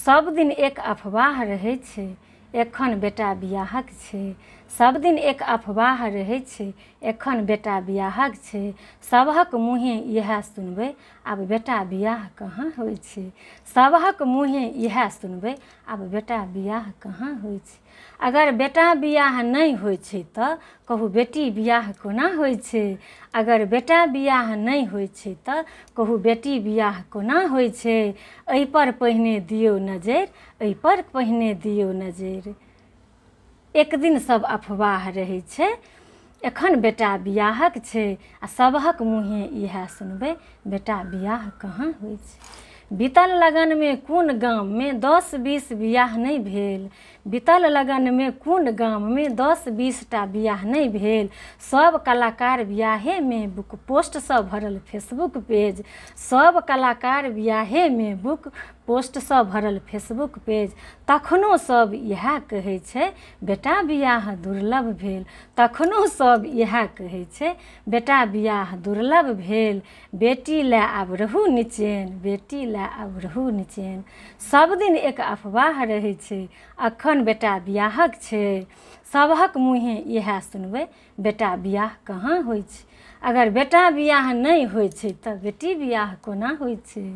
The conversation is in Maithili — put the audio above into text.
सब दिन एक अफवाह रहै छै, एखन बेटा बियाहक छै। सब दिन एक अफवाह रहै छै, एखन बेटा बियाहक छै। सबहक मुँहे इएह सुनबै, आब बेटा बियाह कहाँ होइ छै। सबहक मुँहे इएह सुनबै, आब बेटा बियाह कहाँ होइ छै। अगर बेटा बियाह नहि होइ छै तऽ कहू बेटी बियाह कोना होइ छै। अगर बेटा बियाह नहि होइ छै तऽ कहू बेटी बियाह कोना होइ छै। एहिपर पहिने दियौ नजरि, एहिपर पहिने दियौ नजरि। एक दिन सब अफवाह रहै छै, एखन बेटा बियाहक छै। आ सबहक मुँहे इएह सुनबै, बेटा बियाह कहाँ होइ छै। बीतल लगनमे कोन गाममे 10-20 बियाह नहि भेल। बीतल लगनमे कोन गाममे 10-20टा बियाह नहि भेल। सब कलाकार बियाहेमे बुक पोस्टसँ भरल फेसबुक पेज। सब कलाकार बियाहेमे बुक पोस्टसँ भरल फेसबुक पेज। तखनो सब इएह कहै छै, बेटा बियाह दुर्लभ भेल। तखनो सब इएह कहै छै, बेटा बियाह दुर्लभ भेल। बेटी लए आब रहू निचेन, बेटी लए आब रहू निचेन। सब दिन एक अफवाह रहै छै, अखन बेटा बियाहक छै। सबहक मुँहे इएह सुनबै, बेटा बियाह कहाँ होइ छै। अगर बेटा बियाह नहि होइ छै तऽ बेटी बियाह कोना होइ छै।